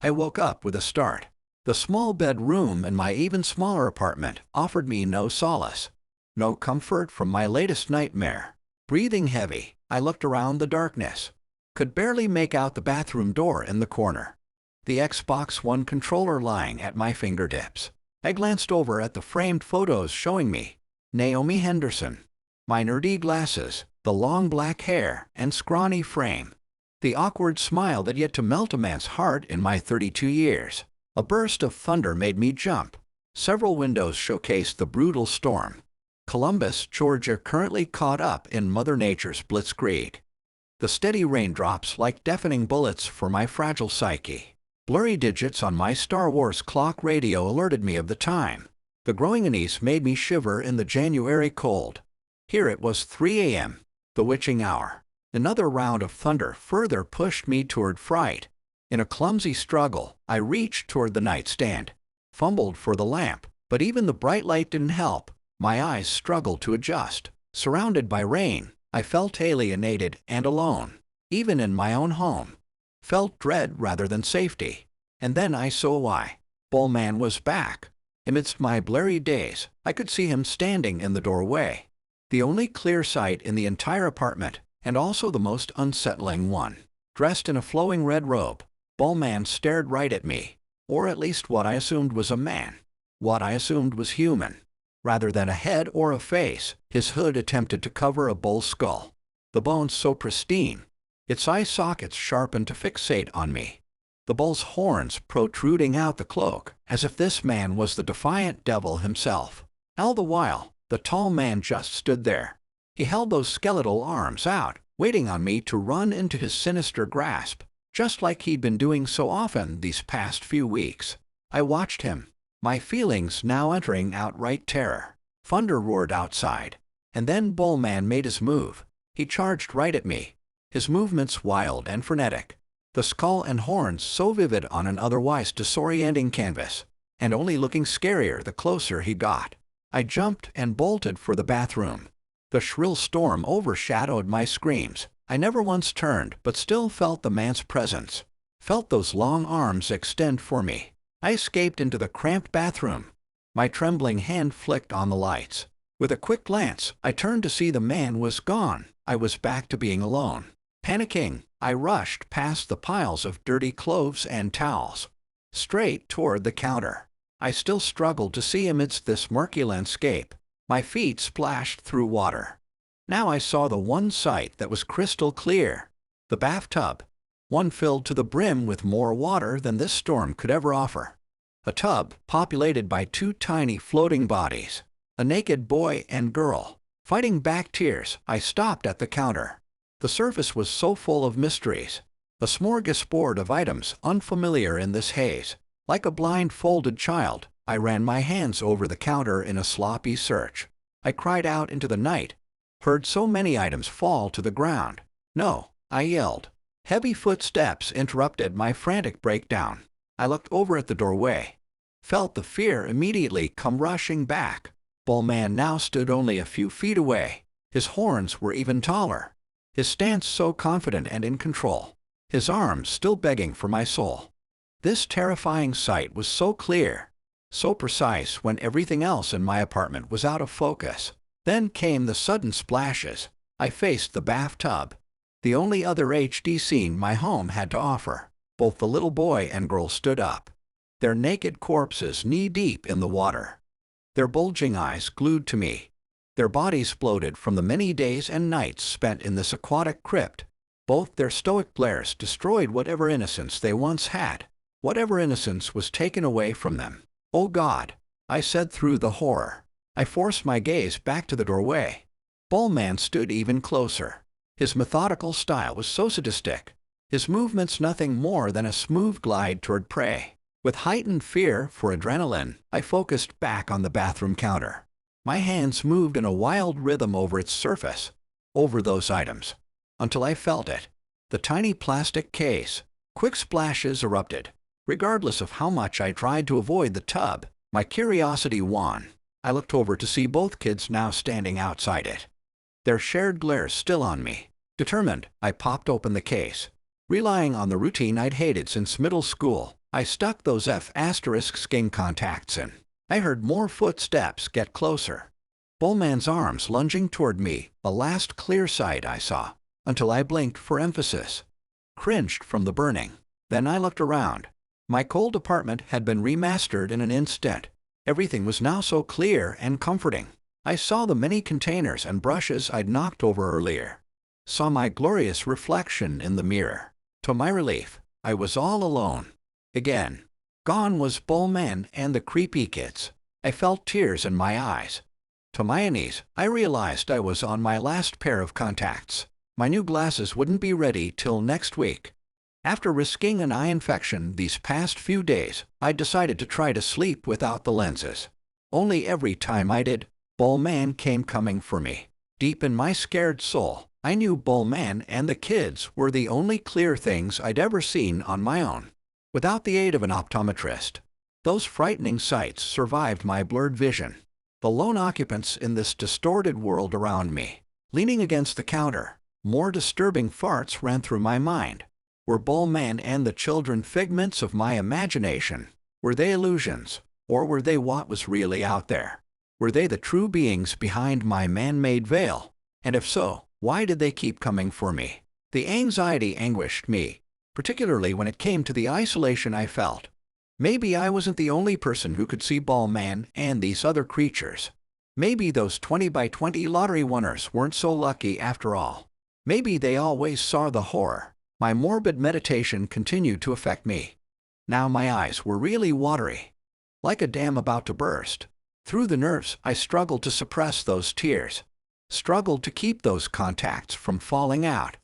I woke up with a start. The small bedroom in my even smaller apartment offered me no solace, no comfort from my latest nightmare. Breathing heavy, I looked around the darkness. Could barely make out the bathroom door in the corner. The Xbox One controller lying at my fingertips. I glanced over at the framed photos showing me Naomi Henderson. My nerdy glasses, the long black hair and scrawny frame. The awkward smile that yet to melt a man's heart in my 32 years. A burst of thunder made me jump. Several windows showcased the brutal storm. Columbus, Georgia, currently caught up in Mother Nature's blitzkrieg. The steady raindrops like deafening bullets for my fragile psyche. Blurry digits on my Star Wars clock radio alerted me of the time. The growing unease made me shiver in the January cold. Here it was 3 a.m., the witching hour. Another round of thunder further pushed me toward fright. In a clumsy struggle, I reached toward the nightstand, fumbled for the lamp, but even the bright light didn't help. My eyes struggled to adjust. Surrounded by rain, I felt alienated and alone, even in my own home. Felt dread rather than safety. And then I saw why. Bullman was back. Amidst my blurry daze, I could see him standing in the doorway. The only clear sight in the entire apartment, and also the most unsettling one. Dressed in a flowing red robe, Bullman stared right at me, or at least what I assumed was a man. What I assumed was human. Rather than a head or a face, his hood attempted to cover a bull's skull. The bones so pristine, its eye sockets sharpened to fixate on me. The bull's horns protruding out the cloak, as if this man was the defiant devil himself. All the while, the tall man just stood there. He held those skeletal arms out, waiting on me to run into his sinister grasp, just like he'd been doing so often these past few weeks. I watched him, my feelings now entering outright terror. Thunder roared outside, and then Bullman made his move. He charged right at me, his movements wild and frenetic, the skull and horns so vivid on an otherwise disorienting canvas, and only looking scarier the closer he got. I jumped and bolted for the bathroom. The shrill storm overshadowed my screams. I never once turned, but still felt the man's presence. Felt those long arms extend for me. I escaped into the cramped bathroom. My trembling hand flicked on the lights. With a quick glance, I turned to see the man was gone. I was back to being alone. Panicking, I rushed past the piles of dirty clothes and towels, straight toward the counter. I still struggled to see amidst this murky landscape. My feet splashed through water. Now I saw the one sight that was crystal clear. The bathtub. One filled to the brim with more water than this storm could ever offer. A tub populated by two tiny floating bodies. A naked boy and girl. Fighting back tears, I stopped at the counter. The surface was so full of mysteries. A smorgasbord of items unfamiliar in this haze. Like a blindfolded child, I ran my hands over the counter in a sloppy search. I cried out into the night. Heard so many items fall to the ground. No, I yelled. Heavy footsteps interrupted my frantic breakdown. I looked over at the doorway. Felt the fear immediately come rushing back. Bullman now stood only a few feet away. His horns were even taller. His stance so confident and in control. His arms still begging for my soul. This terrifying sight was so clear, so precise when everything else in my apartment was out of focus. Then came the sudden splashes. I faced the bathtub. The only other HD scene my home had to offer. Both the little boy and girl stood up, their naked corpses knee-deep in the water. Their bulging eyes glued to me. Their bodies bloated from the many days and nights spent in this aquatic crypt. Both their stoic glares destroyed whatever innocence they once had. Whatever innocence was taken away from them. "Oh God," I said through the horror. I forced my gaze back to the doorway. Bullman stood even closer. His methodical style was so sadistic. His movements nothing more than a smooth glide toward prey. With heightened fear for adrenaline, I focused back on the bathroom counter. My hands moved in a wild rhythm over its surface, over those items, until I felt it. The tiny plastic case. Quick splashes erupted. Regardless of how much I tried to avoid the tub, my curiosity won. I looked over to see both kids now standing outside it. Their shared glares still on me. Determined, I popped open the case. Relying on the routine I'd hated since middle school, I stuck those F** skin contacts in. I heard more footsteps get closer. Bullman's arms lunging toward me, the last clear sight I saw, until I blinked for emphasis. Cringed from the burning. Then I looked around. My cold apartment had been remastered in an instant. Everything was now so clear and comforting. I saw the many containers and brushes I'd knocked over earlier. Saw my glorious reflection in the mirror. To my relief, I was all alone. Again. Gone was Bullman and the creepy kids. I felt tears in my eyes. To my unease, I realized I was on my last pair of contacts. My new glasses wouldn't be ready till next week. After risking an eye infection these past few days, I decided to try to sleep without the lenses. Only every time I did, Bullman came coming for me. Deep in my scared soul, I knew Bullman and the kids were the only clear things I'd ever seen on my own. Without the aid of an optometrist, those frightening sights survived my blurred vision. The lone occupants in this distorted world around me, leaning against the counter, more disturbing farts ran through my mind. Were Bullman and the children figments of my imagination? Were they illusions, or were they what was really out there? Were they the true beings behind my man-made veil? And if so, why did they keep coming for me? The anxiety anguished me, particularly when it came to the isolation I felt. Maybe I wasn't the only person who could see Bullman and these other creatures. Maybe those 20 by 20 lottery winners weren't so lucky after all. Maybe they always saw the horror. My morbid meditation continued to affect me. Now my eyes were really watery, like a dam about to burst. Through the nerves, I struggled to suppress those tears, struggled to keep those contacts from falling out.